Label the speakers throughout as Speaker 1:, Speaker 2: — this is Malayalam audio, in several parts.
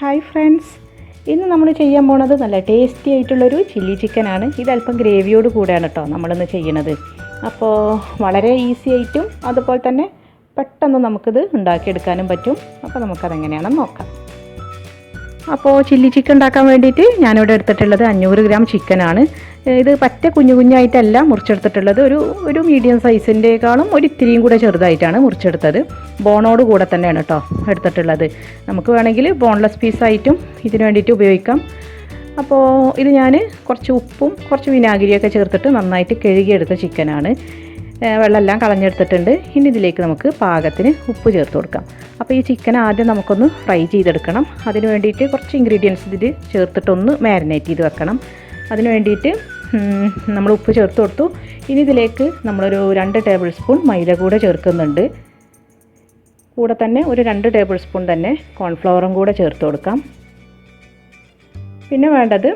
Speaker 1: ഹായ് ഫ്രണ്ട്സ്, ഇന്ന് നമ്മൾ ചെയ്യാൻ പോണത് നല്ല ടേസ്റ്റി ആയിട്ടുള്ളൊരു ചില്ലി ചിക്കനാണ്. ഇതല്പം ഗ്രേവിയോട് കൂടെയാണ് കേട്ടോ നമ്മളിന്ന് ചെയ്യണത്. അപ്പോൾ വളരെ ഈസി ആയിട്ടും അതുപോലെ തന്നെ പെട്ടെന്ന് നമുക്കിത് ഉണ്ടാക്കിയെടുക്കാനും പറ്റും. അപ്പോൾ നമുക്കതെങ്ങനെയാണെന്ന് നോക്കാം. അപ്പോൾ ചില്ലി ചിക്കൻ ഉണ്ടാക്കാൻ വേണ്ടിയിട്ട് ഞാനിവിടെ എടുത്തിട്ടുള്ളത് 500 ഗ്രാം ചിക്കനാണ്. ഇത് പറ്റ കുഞ്ഞു കുഞ്ഞായിട്ടല്ല മുറിച്ചെടുത്തിട്ടുള്ളത്, ഒരു മീഡിയം സൈസിൻ്റെക്കാളും ഒരു ഇത്തിരിയും കൂടെ ചെറുതായിട്ടാണ് മുറിച്ചെടുത്തത്. ബോണോട് കൂടെ തന്നെയാണ് കേട്ടോ എടുത്തിട്ടുള്ളത്. നമുക്ക് വേണമെങ്കിൽ ബോൺലെസ് പീസായിട്ടും ഇതിന് വേണ്ടിയിട്ട് ഉപയോഗിക്കാം. അപ്പോൾ ഇത് ഞാൻ കുറച്ച് ഉപ്പും കുറച്ച് വിനാഗിരിയൊക്കെ ചേർത്തിട്ട് നന്നായിട്ട് കഴുകിയെടുത്ത ചിക്കനാണ്. വെള്ളമെല്ലാം കളഞ്ഞെടുത്തിട്ടുണ്ട്. ഇനി ഇതിലേക്ക് നമുക്ക് പാകത്തിന് ഉപ്പ് ചേർത്ത് കൊടുക്കാം. അപ്പോൾ ഈ ചിക്കൻ ആദ്യം നമുക്കൊന്ന് ഫ്രൈ ചെയ്തെടുക്കണം. അതിന് വേണ്ടിയിട്ട് കുറച്ച് ഇൻഗ്രീഡിയൻസ് ഇതിൽ ചേർത്തിട്ടൊന്ന് മാരിനേറ്റ് ചെയ്ത് വെക്കണം. അതിന് വേണ്ടിയിട്ട് നമ്മൾ ഉപ്പ് ചേർത്ത് കൊടുത്തു. ഇനി ഇതിലേക്ക് നമ്മളൊരു 2 ടേബിൾ സ്പൂൺ മൈദ കൂടെ ചേർക്കുന്നുണ്ട്. കൂടെ തന്നെ ഒരു 2 ടേബിൾ സ്പൂൺ തന്നെ കോൺഫ്ലവറും കൂടെ ചേർത്ത് കൊടുക്കാം. പിന്നെ വേണ്ടത്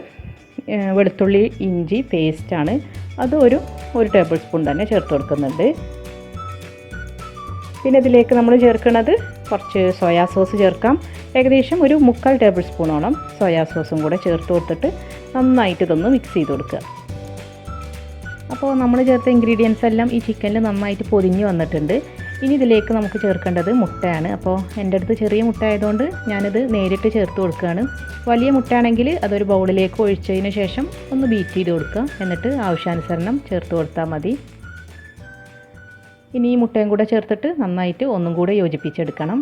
Speaker 1: വെളുത്തുള്ളി ഇഞ്ചി പേസ്റ്റാണ്. അത് ഒരു ടേബിൾ സ്പൂൺ തന്നെ ചേർത്ത് കൊടുക്കുന്നുണ്ട്. പിന്നെ ഇതിലേക്ക് നമ്മൾ ചേർക്കുന്നത് കുറച്ച് സോയാ സോസ് ചേർക്കാം. ഏകദേശം ഒരു 3/4 ടേബിൾ സ്പൂണോളം സോയാ സോസും കൂടെ ചേർത്ത് കൊടുത്തിട്ട് നന്നായിട്ട് ഇതൊന്ന് മിക്സ് ചെയ്ത് കൊടുക്കുക. അപ്പോൾ നമ്മൾ ചേർത്ത ഇൻഗ്രീഡിയൻസ് എല്ലാം ഈ ചിക്കനിൽ നന്നായിട്ട് പൊതിഞ്ഞ് വന്നിട്ടുണ്ട്. ഇനി ഇതിലേക്ക് നമുക്ക് ചേർക്കേണ്ടത് മുട്ടയാണ്. അപ്പോൾ എൻ്റെ അടുത്ത് ചെറിയ മുട്ട ആയതുകൊണ്ട് ഞാനിത് നേരിട്ട് ചേർത്ത് കൊടുക്കുകയാണ്. വലിയ മുട്ടയാണെങ്കിൽ അതൊരു ബൗളിലേക്ക് ഒഴിച്ചതിന് ശേഷം ഒന്ന് ബീറ്റ് ചെയ്ത് കൊടുക്കുക. എന്നിട്ട് ആവശ്യാനുസരണം ചേർത്ത് കൊടുത്താൽ മതി. ഇനി ഈ മുട്ടയും കൂടെ ചേർത്തിട്ട് നന്നായിട്ട് ഒന്നും കൂടെ യോജിപ്പിച്ചെടുക്കണം.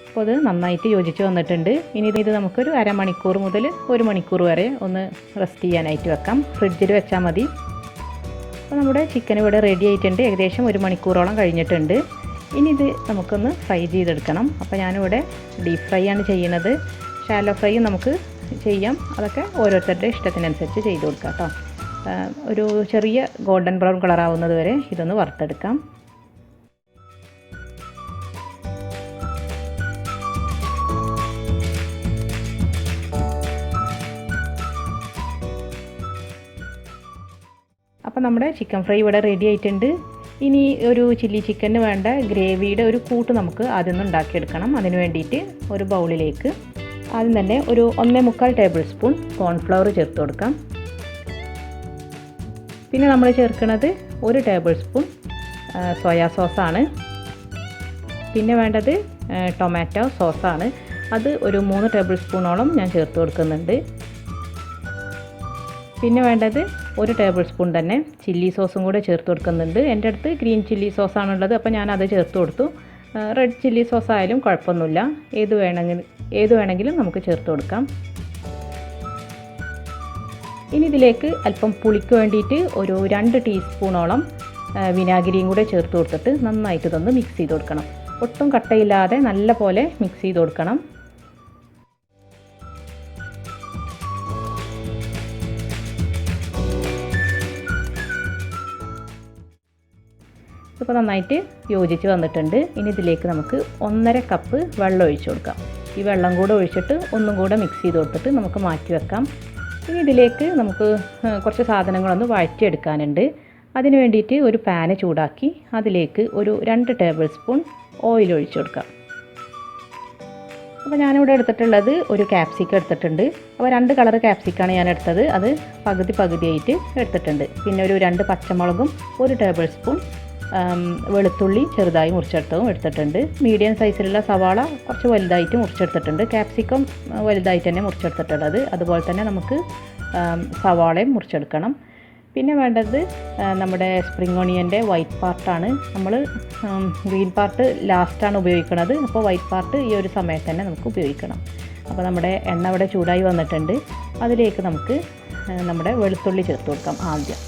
Speaker 1: അപ്പോൾ അത് നന്നായിട്ട് യോജിച്ച് വന്നിട്ടുണ്ട്. ഇനി ഇത് നമുക്കൊരു അരമണിക്കൂർ മുതൽ 1 മണിക്കൂർ വരെ ഒന്ന് റെസ്റ്റ് ചെയ്യാനായിട്ട് വെക്കാം. ഫ്രിഡ്ജിൽ വെച്ചാൽ മതി. അപ്പോൾ നമ്മുടെ ചിക്കൻ ഇവിടെ റെഡി ആയിട്ടുണ്ട്. ഏകദേശം 1 മണിക്കൂറോളം കഴിഞ്ഞിട്ടുണ്ട്. ഇനി ഇത് നമുക്കൊന്ന് ഫ്രൈ ചെയ്തെടുക്കണം. അപ്പോൾ ഞാനിവിടെ ഡീപ്പ് ഫ്രൈ ആണ് ചെയ്യുന്നത്. ഷാലോ ഫ്രൈ നമുക്ക് ചെയ്യാം. അതൊക്കെ ഓരോരുത്തരുടെ ഇഷ്ടത്തിനനുസരിച്ച് ചെയ്ത് കൊടുക്കാം കേട്ടോ. ഒരു ചെറിയ ഗോൾഡൻ ബ്രൗൺ കളർ ആവുന്നത് വരെ ഇതൊന്ന് വറുത്തെടുക്കാം. അപ്പോൾ നമ്മുടെ ചിക്കൻ ഫ്രൈ ഇവിടെ റെഡി ആയിട്ടുണ്ട്. ഇനി ഒരു ചില്ലി ചിക്കന് വേണ്ട ഗ്രേവിയുടെ ഒരു കൂട്ട് നമുക്ക് ആദ്യം ഒന്ന് ഉണ്ടാക്കിയെടുക്കണം. അതിന് വേണ്ടിയിട്ട് ഒരു ബൗളിലേക്ക് ആദ്യം തന്നെ ഒരു 1.25 ടേബിൾ സ്പൂൺ കോൺഫ്ലവർ ചേർത്ത് കൊടുക്കാം. പിന്നെ നമ്മൾ ചേർക്കുന്നത് 1 ടേബിൾ സ്പൂൺ സോയാ സോസാണ്. പിന്നെ വേണ്ടത് ടൊമാറ്റോ സോസാണ്. അത് ഒരു 3 ടേബിൾ സ്പൂണോളം ഞാൻ ചേർത്ത് കൊടുക്കുന്നുണ്ട്. പിന്നെ വേണ്ടത് 1 ടേബിൾ സ്പൂൺ തന്നെ ചില്ലി സോസും കൂടെ ചേർത്ത് കൊടുക്കുന്നുണ്ട്. എൻ്റെ അടുത്ത് ഗ്രീൻ ചില്ലി സോസാണുള്ളത്, അപ്പോൾ ഞാനത് ചേർത്ത് കൊടുത്തു. റെഡ് ചില്ലി സോസ് ആയാലും കുഴപ്പമൊന്നുമില്ല, ഏത് വേണമെങ്കിലും നമുക്ക് ചേർത്ത് കൊടുക്കാം. ഇനി ഇതിലേക്ക് അല്പം പുളിക്ക് വേണ്ടിയിട്ട് ഒരു 2 ടീസ്പൂണോളം വിനാഗിരിയും കൂടെ ചേർത്ത് കൊടുത്തിട്ട് നന്നായിട്ട് ഇതൊന്ന് മിക്സ് ചെയ്ത് കൊടുക്കണം. ഒട്ടും കട്ടയില്ലാതെ നല്ല പോലെ മിക്സ് ചെയ്ത് കൊടുക്കണം. ഇപ്പോൾ നന്നായിട്ട് യോജിച്ച് വന്നിട്ടുണ്ട്. ഇനി ഇതിലേക്ക് നമുക്ക് 1.5 കപ്പ് വെള്ളം ഒഴിച്ച് കൊടുക്കാം. ഈ വെള്ളം കൂടെ ഒഴിച്ചിട്ട് ഒന്നും കൂടെ മിക്സ് ചെയ്ത് കൊടുത്തിട്ട് നമുക്ക് മാറ്റി വെക്കാം. ഇനി ഇതിലേക്ക് നമുക്ക് കുറച്ച് സാധനങ്ങളൊന്ന് വഴറ്റിയെടുക്കാനുണ്ട്. അതിന് വേണ്ടിയിട്ട് ഒരു പാന് ചൂടാക്കി അതിലേക്ക് ഒരു 2 ടേബിൾ സ്പൂൺ ഓയിൽ ഒഴിച്ച് കൊടുക്കാം. അപ്പോൾ ഞാനിവിടെ എടുത്തിട്ടുള്ളത് ഒരു ക്യാപ്സിക്കം എടുത്തിട്ടുണ്ട്. അപ്പോൾ 2 കളർ ക്യാപ്സിക്കാണ് ഞാൻ എടുത്തത്. അത് പകുതിയായിട്ട് എടുത്തിട്ടുണ്ട്. പിന്നെ ഒരു 2 പച്ചമുളകും 1 ടേബിൾ സ്പൂൺ വെളുത്തുള്ളി ചെറുതായി മുറിച്ചെടുത്തതും എടുത്തിട്ടുണ്ട്. മീഡിയം സൈസിലുള്ള സവാള കുറച്ച് വലുതായിട്ട് മുറിച്ചെടുത്തിട്ടുണ്ട്. ക്യാപ്സിക്കം വലുതായിട്ട് തന്നെ മുറിച്ചെടുത്തിട്ടുള്ളത്. അതുപോലെ തന്നെ നമുക്ക് സവാളയും മുറിച്ചെടുക്കണം. പിന്നെ വേണ്ടത് നമ്മുടെ സ്പ്രിംഗ് ഓണിയൻ്റെ വൈറ്റ് പാർട്ടാണ്. നമ്മൾ ഗ്രീൻ പാർട്ട് ലാസ്റ്റാണ് ഉപയോഗിക്കുന്നത്. അപ്പോൾ വൈറ്റ് പാർട്ട് ഈ ഒരു സമയത്ത് തന്നെ നമുക്ക് ഉപയോഗിക്കണം. അപ്പോൾ നമ്മുടെ എണ്ണ ഇവിടെ ചൂടായി വന്നിട്ടുണ്ട്. അതിലേക്ക് നമുക്ക് നമ്മുടെ വെളുത്തുള്ളി ചേർത്ത് കൊടുക്കാം ആദ്യം.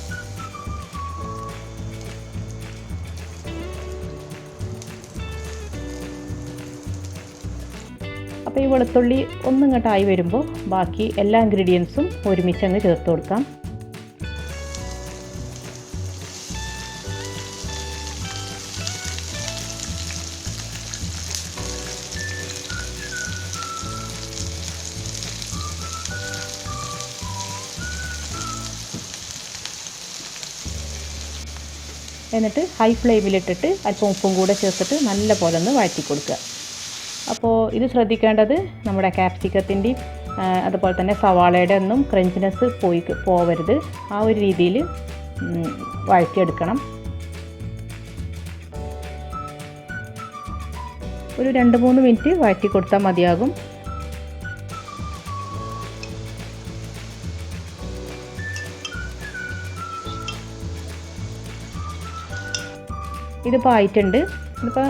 Speaker 1: അപ്പോൾ ഈ വെളുത്തുള്ളി ഒന്നിങ്ങോട്ടായി വരുമ്പോൾ ബാക്കി എല്ലാ ഇൻഗ്രീഡിയൻസും ഒരുമിച്ച് അങ്ങ് ചേർത്ത് കൊടുക്കാം. എന്നിട്ട് ഹൈ ഫ്ലെയിമിലിട്ടിട്ട് അല്പം ഉപ്പും കൂടെ ചേർത്തിട്ട് നല്ല പോലെ ഒന്ന് വഴറ്റി കൊടുക്കുക. അപ്പോൾ ഇത് ശ്രദ്ധിക്കേണ്ടത് നമ്മുടെ ക്യാപ്സിക്കത്തിൻ്റെയും അതുപോലെ തന്നെ സവാളയുടെ ഒന്നും ക്രഞ്ചിനെസ് പോവരുത്. ആ ഒരു രീതിയിൽ വഴറ്റിയെടുക്കണം. ഒരു 2-3 മിനിറ്റ് വഴറ്റി കൊടുത്താൽ മതിയാകും. ഇതിപ്പോൾ ആയിട്ടുണ്ട്. ഇതിപ്പോൾ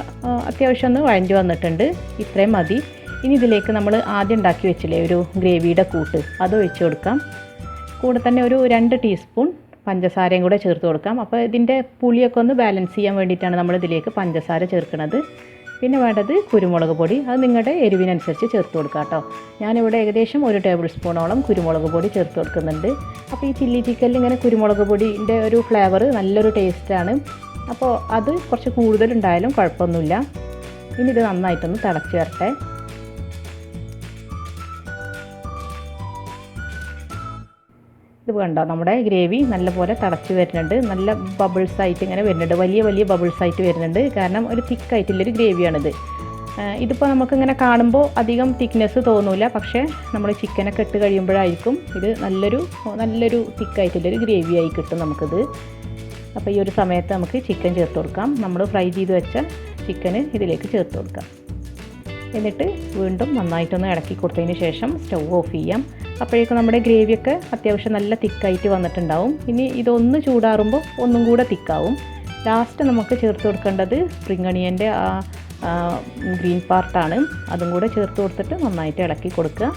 Speaker 1: അത്യാവശ്യം ഒന്ന് വഴഞ്ഞു വന്നിട്ടുണ്ട്. ഇത്രയും മതി. ഇനി ഇതിലേക്ക് നമ്മൾ ആദ്യം ഉണ്ടാക്കി വെച്ചില്ലേ ഒരു ഗ്രേവിയുടെ കൂട്ട്, അത് ഒഴിച്ച് കൊടുക്കാം. കൂടെ തന്നെ ഒരു 2 ടീസ്പൂൺ പഞ്ചസാരയും കൂടെ ചേർത്ത് കൊടുക്കാം. അപ്പോൾ ഇതിൻ്റെ പുളിയൊക്കെ ഒന്ന് ബാലൻസ് ചെയ്യാൻ വേണ്ടിയിട്ടാണ് നമ്മൾ ഇതിലേക്ക് പഞ്ചസാര ചേർക്കുന്നത്. പിന്നെ വേണ്ടത് കുരുമുളക് പൊടി. അത് നിങ്ങളുടെ എരിവിനനുസരിച്ച് ചേർത്ത് കൊടുക്കുക കേട്ടോ. ഞാനിവിടെ ഏകദേശം 1 ടേബിൾ സ്പൂണോളം കുരുമുളക് പൊടി ചേർത്ത് കൊടുക്കുന്നുണ്ട്. അപ്പോൾ ഈ ചില്ലി ചിക്കനിൽ ഇങ്ങനെ കുരുമുളക് പൊടിൻ്റെ ഒരു ഫ്ലേവർ നല്ലൊരു ടേസ്റ്റാണ്. അപ്പോൾ അത് കുറച്ച് കൂടുതലുണ്ടായാലും കുഴപ്പമൊന്നുമില്ല. ഇനി ഇത് നന്നായിട്ടൊന്ന് തിളച്ച് വരട്ടെ. ഇത് കണ്ടോ, നമ്മുടെ ഗ്രേവി നല്ലപോലെ തിളച്ച് വരുന്നുണ്ട്. നല്ല ബബിൾസ് ആയിട്ട് ഇങ്ങനെ വരുന്നുണ്ട്. വലിയ വലിയ ബബിൾസ് ആയിട്ട് വരുന്നുണ്ട്. കാരണം ഒരു തിക്കായിട്ടുള്ളൊരു ഗ്രേവിയാണിത്. ഇതിപ്പോൾ നമുക്കിങ്ങനെ കാണുമ്പോൾ അധികം തിക്നെസ് തോന്നില്ല. പക്ഷേ നമ്മൾ ചിക്കനൊക്കെ ഇട്ട് കഴിയുമ്പോഴായിരിക്കും ഇത് നല്ലൊരു തിക്കായിട്ടുള്ളൊരു ഗ്രേവി ആയി കിട്ടും നമുക്കിത്. അപ്പോൾ ഈ ഒരു സമയത്ത് നമുക്ക് ചിക്കൻ ചേർത്ത് കൊടുക്കാം. നമ്മൾ ഫ്രൈ ചെയ്ത് വെച്ച ചിക്കന് ഇതിലേക്ക് ചേർത്ത് കൊടുക്കാം. എന്നിട്ട് വീണ്ടും നന്നായിട്ടൊന്ന് ഇളക്കി കൊടുത്തതിന് ശേഷം സ്റ്റൗ ഓഫ് ചെയ്യാം. അപ്പോഴേക്കും നമ്മുടെ ഗ്രേവിയൊക്കെ അത്യാവശ്യം നല്ല തിക്കായിട്ട് വന്നിട്ടുണ്ടാവും. ഇനി ഇതൊന്ന് ചൂടാറുമ്പോൾ ഒന്നും കൂടെ തിക്കാവും. ലാസ്റ്റ് നമുക്ക് ചേർത്ത് കൊടുക്കേണ്ടത് സ്പ്രിംഗ് ഒണിയൻ്റെ ഗ്രീൻ പാർട്ടാണ്. അതും കൂടെ ചേർത്ത് കൊടുത്തിട്ട് നന്നായിട്ട് ഇളക്കി കൊടുക്കുക.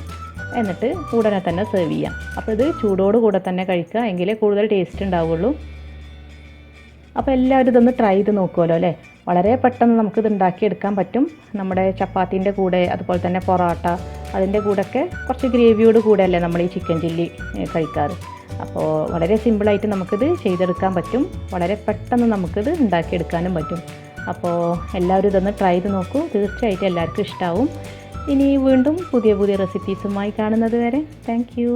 Speaker 1: എന്നിട്ട് ഉടനെ തന്നെ സെർവ് ചെയ്യാം. അപ്പോൾ ഇത് ചൂടോട് കൂടെ തന്നെ കഴിക്കുക, എങ്കിലേ കൂടുതൽ ടേസ്റ്റ് ഉണ്ടാവുള്ളൂ. അപ്പോൾ എല്ലാവരും ഇതൊന്ന് ട്രൈ ചെയ്ത് നോക്കുമല്ലോ അല്ലേ. വളരെ പെട്ടെന്ന് നമുക്കിത് ഉണ്ടാക്കിയെടുക്കാൻ പറ്റും. നമ്മുടെ ചപ്പാത്തിൻ്റെ കൂടെ അതുപോലെ തന്നെ പൊറോട്ട അതിൻ്റെ കൂടെയൊക്കെ കുറച്ച് ഗ്രേവിയോട് കൂടെയല്ലേ നമ്മൾ ഈ ചിക്കൻ ചില്ലി കഴിക്കാറ്. അപ്പോൾ വളരെ സിമ്പിളായിട്ട് നമുക്കിത് ചെയ്തെടുക്കാൻ പറ്റും. വളരെ പെട്ടെന്ന് നമുക്കിത് ഉണ്ടാക്കിയെടുക്കാനും പറ്റും. അപ്പോൾ എല്ലാവരും ഇതൊന്ന് ട്രൈ ചെയ്ത് നോക്കൂ. തീർച്ചയായിട്ടും എല്ലാവർക്കും ഇഷ്ടമാവും. ഇനി വീണ്ടും പുതിയ റെസിപ്പീസുമായി കാണുന്നത് വരെ താങ്ക് യു.